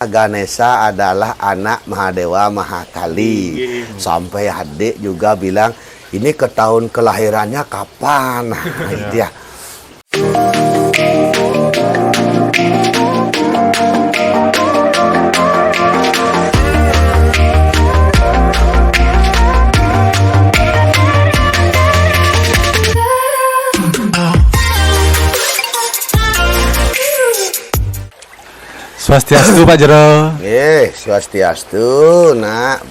Ganesha adalah anak Mahadewa Mahakali. Sampai adik juga bilang, ini ke tahun kelahirannya kapan? Nah, itu ya. Swastiastu Pak Jero. Swastiastu, nak,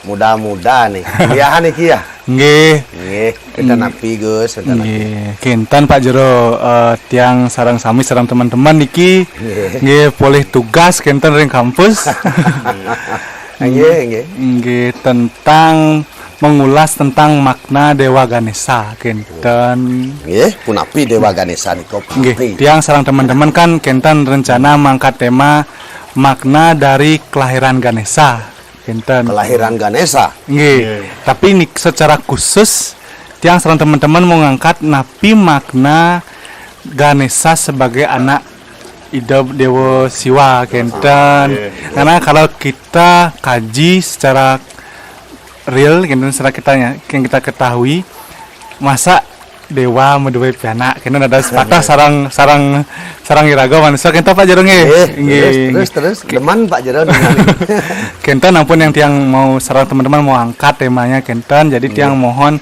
muda-muda nih. Iya nih kia. Nggih. Kita napi Gus, Nggih. Kinten Pak Jero tiang sarang sami sareng teman-teman niki. Nggih, polih tugas kinten ring kampus. Nggih, tentang mengulas tentang makna Dewa Ganesha kinten. Nggih, punapi Dewa Ganesha niko. Nggih, tiang sarang teman-teman kan kinten rencana mangkat tema makna dari kelahiran Ganesha. Kinten. Kelahiran Ganesha. Nggih. Tapi ini secara khusus tiang sareng teman-teman mau ngangkat napi makna Ganesha sebagai anak hidup Dewa Siwa kinten. Karena kalau kita kaji secara real kinten secara yang kita ketahui masa dewa medue piana kinten ada sepatah sarang iraga manusia kinten Pak Jero nggih. Terus deman Pak Jero. Kinten ampun yang tiang mau sarang teman-teman mau angkat temanya kinten, jadi tiang mohon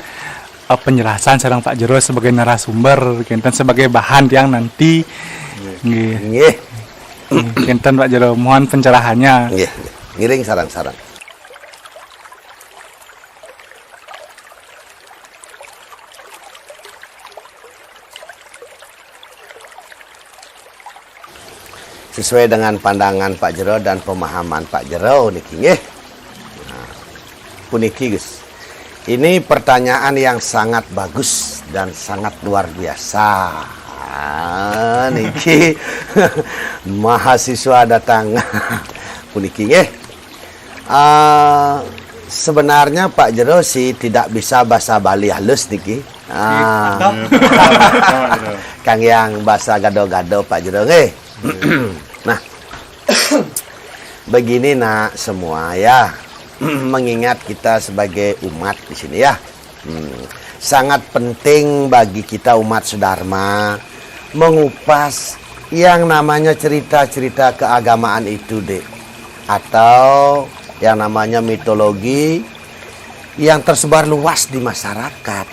penjelasan sarang Pak Jero sebagai narasumber kinten sebagai bahan tiang nanti nggih. Kinten Pak Jero mohon pencerahannya. Nggih. Ngiring sarang-sarang. Sesuai dengan pandangan Pak Jero dan pemahaman Pak Jero niki nggih. Nah, puniki Gus. Ini pertanyaan yang sangat bagus dan sangat luar biasa. Niki mahasiswa datang. Puniki nggih. Sebenarnya Pak Jero sih tidak bisa bahasa Bali halus niki. Kang yang bahasa gado-gado Pak Jero nggih. Nah, begini nak semua ya, mengingat kita sebagai umat di sini ya, sangat penting bagi kita umat Sudharma mengupas yang namanya cerita-cerita keagamaan itu dek, atau yang namanya mitologi yang tersebar luas di masyarakat.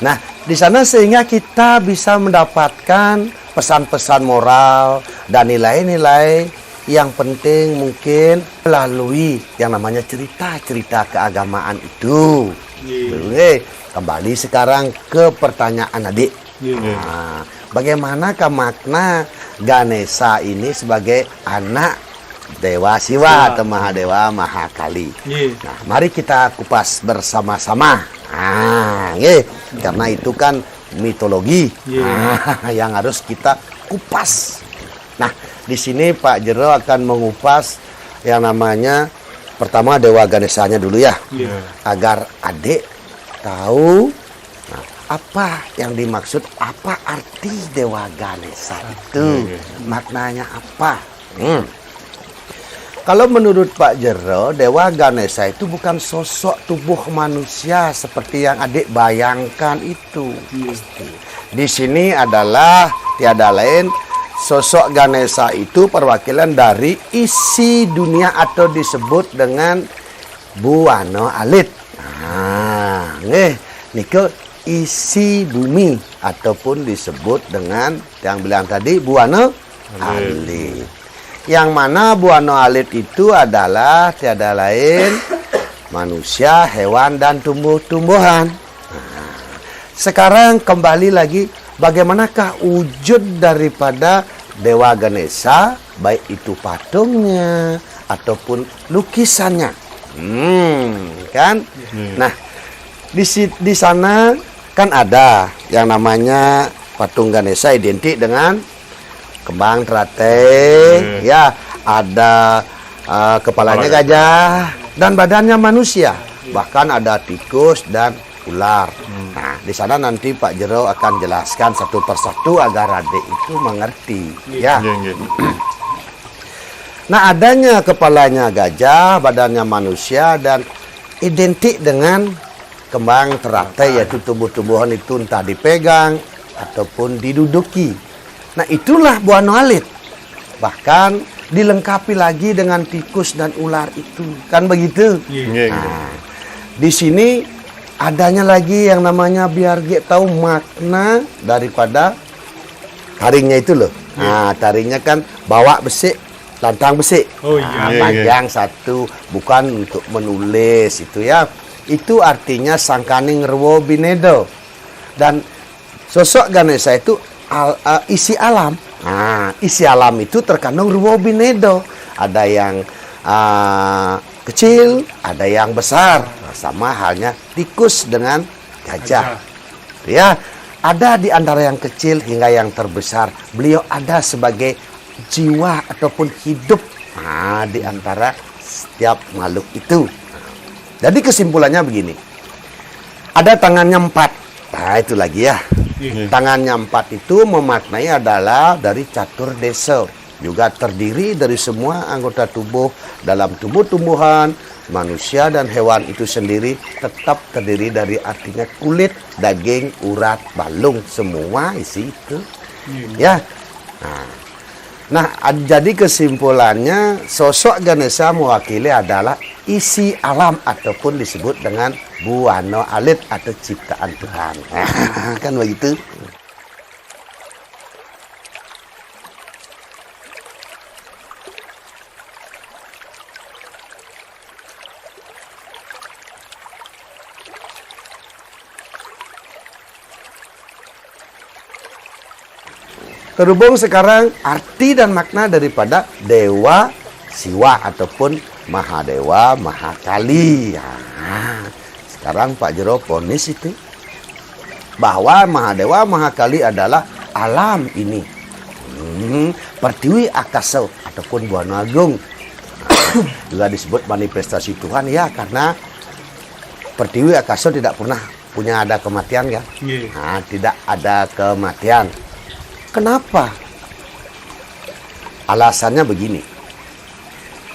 Nah, di sana sehingga kita bisa mendapatkan pesan-pesan moral dan nilai-nilai yang penting mungkin melalui yang namanya cerita-cerita keagamaan itu. Kembali sekarang ke pertanyaan adik. Nah, bagaimanakah makna Ganesha ini sebagai anak Dewa Siwa atau Mahadewa Mahakali? Nah, mari kita kupas bersama-sama. Karena itu kan mitologi yang harus kita kupas. Nah, di sini Pak Jero akan mengupas yang namanya pertama Dewa Ganeshanya dulu ya, agar adik tahu apa yang dimaksud, apa arti Dewa Ganesha itu, maknanya apa. Kalau menurut Pak Jero, Dewa Ganesha itu bukan sosok tubuh manusia seperti yang adik bayangkan itu. Di sini adalah tiada lain, sosok Ganesha itu perwakilan dari isi dunia atau disebut dengan Buana Alit. Niko isi bumi ataupun disebut dengan yang bilang tadi Buana Alit. Yang mana Buana Alit itu adalah tiada lain manusia, hewan, dan tumbuh-tumbuhan. Sekarang kembali lagi, bagaimanakah wujud daripada Dewa Ganesha, baik itu patungnya ataupun lukisannya. Kan? Nah, di sana kan ada yang namanya patung Ganesha identik dengan kembang teratai, ya ada kepalanya gajah dan badannya manusia, bahkan ada tikus dan ular. Nah, di sana nanti Pak Jero akan jelaskan satu persatu agar adik itu mengerti. Ya. Nah, adanya kepalanya gajah, badannya manusia, dan identik dengan kembang teratai, yaitu tumbuh-tumbuhan itu entah dipegang ataupun diduduki. Nah, itulah buah noalit. Bahkan dilengkapi lagi dengan tikus dan ular itu. Kan begitu? Nah, di sini adanya lagi yang namanya biar tahu makna daripada taringnya itu loh. Nah, taringnya kan bawa besi, lantang besi. Panjang satu, bukan untuk menulis itu ya. Itu artinya sangkaning rewo binedo. Dan sosok Ganesha itu isi alam. Nah, isi alam itu terkandung rewo binedo. Ada yang kecil, ada yang besar. Nah, sama halnya tikus dengan gajah. Ya, ada di antara yang kecil hingga yang terbesar. Beliau ada sebagai jiwa ataupun hidup di antara setiap makhluk itu. Jadi kesimpulannya begini. Ada tangannya 4. Nah, itu lagi ya. Tangannya 4 itu memaknai adalah dari catur desa. Juga terdiri dari semua anggota tubuh dalam tumbuh-tumbuhan, manusia dan hewan itu sendiri tetap terdiri dari artinya kulit, daging, urat, balung, semua isi itu. Ya. Nah, jadi kesimpulannya sosok Ganesha mewakili adalah isi alam ataupun disebut dengan buana alit atau ciptaan Tuhan. Kan begitu. Terhubung sekarang arti dan makna daripada Dewa Siwa ataupun Mahadewa Mahakali. Nah, sekarang Pak Jero ponis itu bahwa Mahadewa Mahakali adalah alam ini. Pertiwi akasa ataupun buana agung. Juga disebut manifestasi Tuhan ya, karena pertiwi akasa tidak pernah punya ada kematian kan? Nah, tidak ada kematian. Kenapa? Alasannya begini.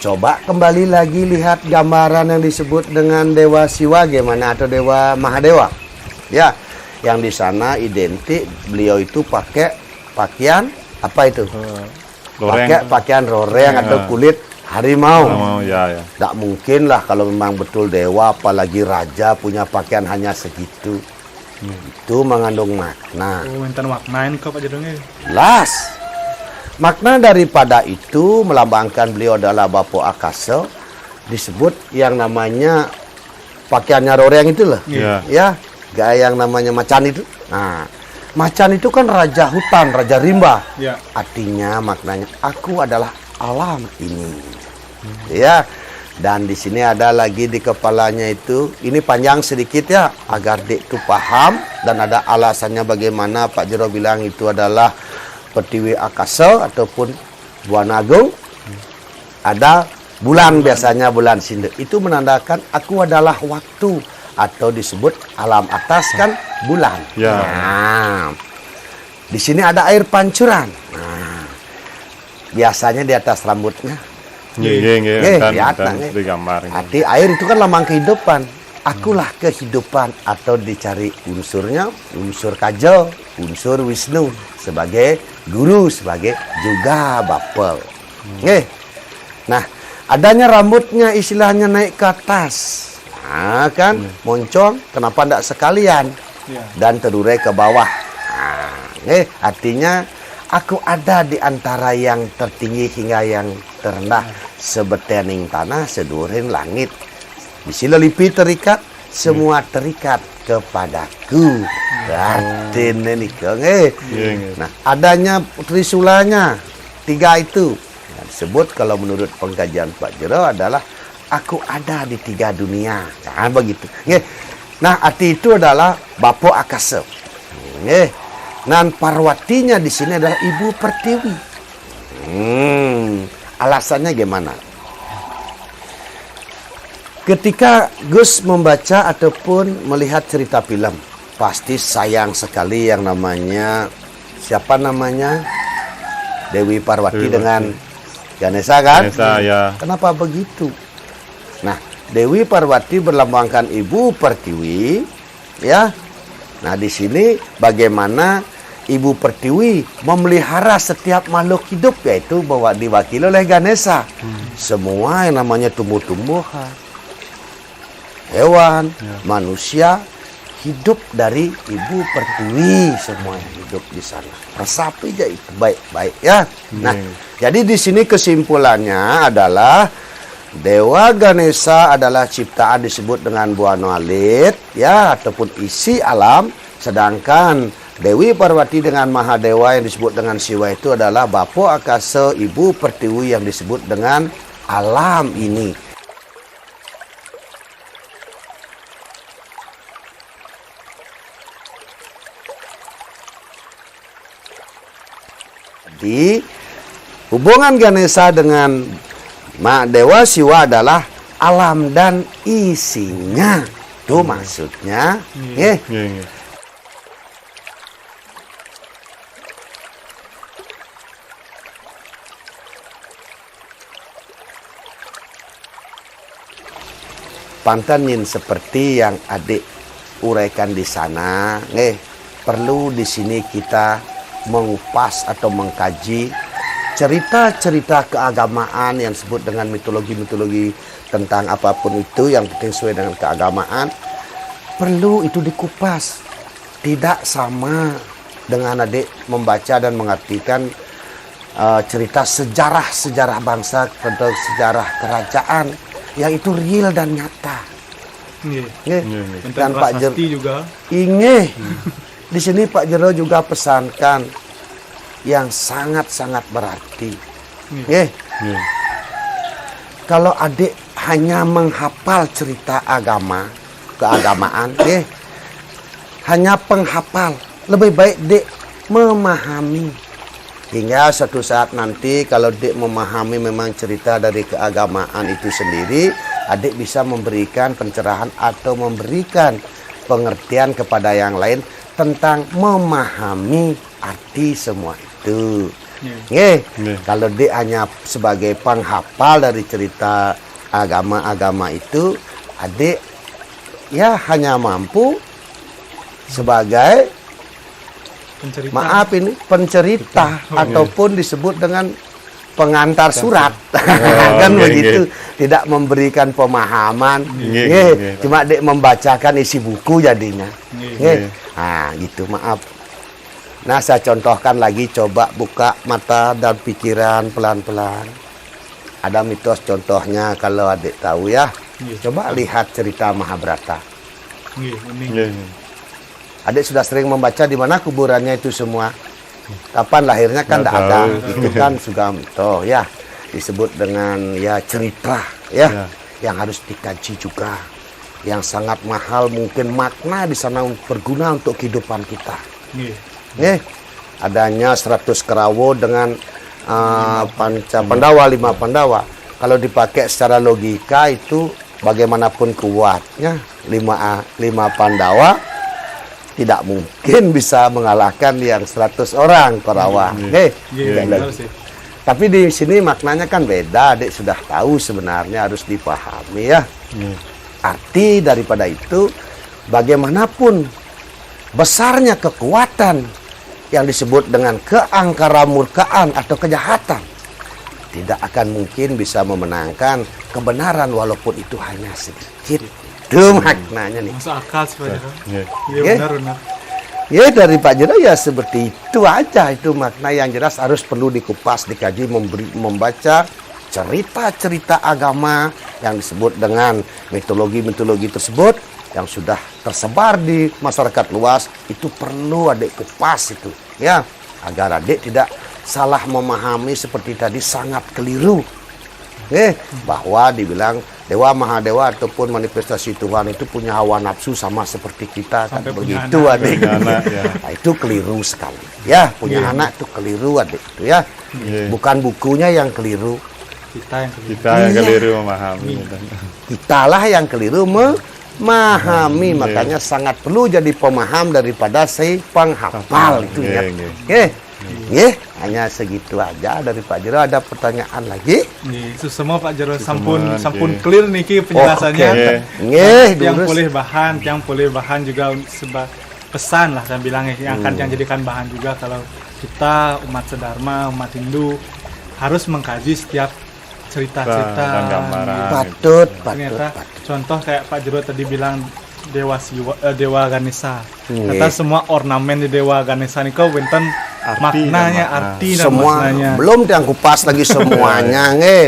Coba kembali lagi lihat gambaran yang disebut dengan Dewa Siwa gimana atau Dewa Mahadewa. Ya, yang di sana identik beliau itu pakai pakaian apa itu? Pakai pakaian roreng atau kulit harimau. Ya. Tak mungkin lah kalau memang betul dewa apalagi raja punya pakaian hanya segitu. Itu mengandung makna. Enten maknain kok Pak Jedongnya. Jelas. Makna daripada itu melambangkan beliau adalah Bapo Akasa, disebut yang namanya pakaiannya roreng itu loh. Ya, gaya yang namanya macan itu. Nah, macan itu kan raja hutan, raja rimba. Artinya maknanya aku adalah alam ini. Ya. Dan di sini ada lagi di kepalanya itu, ini panjang sedikit ya, agar Dek itu paham. Dan ada alasannya bagaimana Pak Jero bilang itu adalah Pertiwi Akasa ataupun Buana Agung. Ada bulan, biasanya bulan Sinde. Itu menandakan aku adalah waktu, atau disebut alam atas kan bulan. Nah, di sini ada air pancuran. Nah, biasanya di atas rambutnya. Arti air itu kan lambang kehidupan. Akulah kehidupan, atau dicari unsurnya, unsur Kajo, unsur Wisnu sebagai guru, sebagai juga bapel. Nah, adanya rambutnya istilahnya naik ke atas. Nah, kan moncong, kenapa tidak sekalian? Dan terurai ke bawah. Nah, artinya aku ada di antara yang tertinggi hingga yang terendah, sebetening tanah, sedurin langit. Bisila lipi terikat, semua terikat kepadaku. Artinya nih, nah, adanya trisulanya 3 itu. Nah, disebut kalau menurut pengkajian Pak Jero adalah aku ada di 3 dunia. Nah, begitu. Nah, arti itu adalah Bapo Akasa. Nan Parwatinya di sini adalah Ibu Pertiwi. Alasannya gimana? Ketika Gus membaca ataupun melihat cerita film, pasti sayang sekali yang namanya siapa namanya Dewi Parwati dengan Ganesha kan? Ganesha ya. Kenapa begitu? Nah, Dewi Parwati berlambangkan Ibu Pertiwi, ya. Nah, di sini bagaimana Ibu Pertiwi memelihara setiap makhluk hidup, yaitu bahwa diwakili oleh Ganesha. Semua yang namanya tumbuh-tumbuhan, hewan, manusia hidup dari Ibu Pertiwi, semua yang hidup di sana. Resapi aja itu baik-baik ya. Nah, jadi di sini kesimpulannya adalah Dewa Ganesha adalah ciptaan disebut dengan Buana Alit ya, ataupun isi alam, sedangkan Dewi Parwati dengan Mahadewa yang disebut dengan Siwa itu adalah Bapa Akasa, Ibu Pertiwi yang disebut dengan alam ini. Jadi hubungan Ganesha dengan Dewa Siwa adalah alam dan isinya. Itu maksudnya. Pantanin seperti yang adik uraikan di sana, perlu di sini kita mengupas atau mengkaji cerita-cerita keagamaan yang disebut dengan mitologi-mitologi tentang apapun itu yang penting sesuai dengan keagamaan. Perlu itu dikupas. Tidak sama dengan adik membaca dan mengartikan cerita sejarah-sejarah bangsa atau sejarah kerajaan yang itu real dan nyata. Dan Pak Jero juga. Di sini Pak Jero juga pesankan yang sangat-sangat berarti. Kalau adik hanya menghafal cerita agama, keagamaan, hanya penghafal, lebih baik dek memahami. Hingga suatu saat nanti kalau dek memahami memang cerita dari keagamaan itu sendiri, adik bisa memberikan pencerahan atau memberikan pengertian kepada yang lain tentang memahami arti semua itu. Kalau dek hanya sebagai penghafal dari cerita agama-agama itu, adik ya hanya mampu sebagai pencerita ataupun disebut dengan pengantar surat. Kan begitu, tidak memberikan pemahaman. Cuma dek membacakan isi buku jadinya. Nah, gitu, maaf. Nah, saya contohkan lagi, coba buka mata dan pikiran pelan-pelan. Ada mitos contohnya kalau adik tahu ya. Coba lihat cerita Mahabharata. Adik sudah sering membaca di mana kuburannya itu semua. Kapan lahirnya kan tidak ada. Itu kan juga mitos ya. Disebut dengan ya cerita ya, yang harus dikaji juga. Yang sangat mahal, mungkin makna di sana berguna untuk kehidupan kita. Adanya 100 kerawu dengan panca Pandawa, 5 Pandawa. Kalau dipakai secara logika itu bagaimanapun kuatnya 5 Pandawa tidak mungkin bisa mengalahkan yang 100 orang Korawa. Tapi di sini maknanya kan beda, adik sudah tahu sebenarnya, harus dipahami ya. Arti daripada itu, bagaimanapun besarnya kekuatan yang disebut dengan keangkaramurkaan atau kejahatan, tidak akan mungkin bisa memenangkan kebenaran walaupun itu hanya sedikit. Itu maknanya nih. Masuk akal sebenarnya. Benar. Ya, dari Pak Jero ya seperti itu aja. Itu makna yang jelas harus perlu dikupas, dikaji, membaca cerita-cerita agama yang disebut dengan mitologi-mitologi tersebut yang sudah tersebar di masyarakat luas. Itu perlu adik kupas itu ya, agar adik tidak salah memahami seperti tadi, sangat keliru. Bahwa dibilang Dewa Mahadewa ataupun manifestasi Tuhan itu punya hawa nafsu sama seperti kita. Sampai kan begitu adik. Nah, itu keliru sekali ya, punya anak itu keliru adik itu ya. Bukan bukunya yang keliru, kita yang keliru memahami. Kitalah yang keliru memahami. Makanya sangat perlu jadi pemaham daripada si penghafal itu ya. Hanya segitu aja dari Pak Jero. Ada pertanyaan lagi? Nggih, itu semua Pak Jero Semua, sampun nggih. clear niki penjelasannya. Oke. Nggih, Yang durus. boleh bahan juga pesan lah saya bilang ya, yang akan yang jadikan bahan juga kalau kita umat sedharma, umat Hindu harus mengkaji setiap cerita-cerita. Dan gambaran. Patut, Ternyata patut. contoh kayak Pak Jero tadi bilang Dewa Siwa, Dewa Ganesha. Nggih. Kata semua ornamen di Dewa Ganesha niku wonten Arti maknanya, dan makna. arti dan Semua maknanya. belum yang kupas lagi semuanya nggih.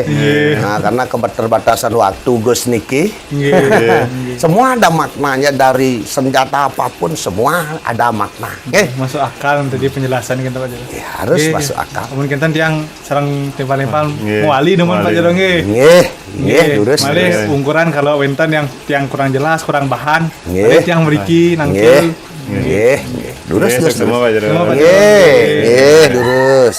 Nah, karena keterbatasan waktu Gus niki. Nggih. Semua ada maknanya, dari senjata apapun semua ada makna. Masuk akal tadi penjelasan kita Pak Jero. Ya, harus Nggih. masuk akal. Mungkin kan tiang sarang tempal-tempal Nggih. muali demen Pak Muali. Jero nggih. Nggih, durus. Malih Nggih. ukuran kalau wenten yang tiang kurang jelas, kurang bahan, Nggih. ada tiang beriki Nggih. nangkil. Nggih, durus, Nggih, durus. semua Pak Jero. Semua Pak Jero. Nggih, durus.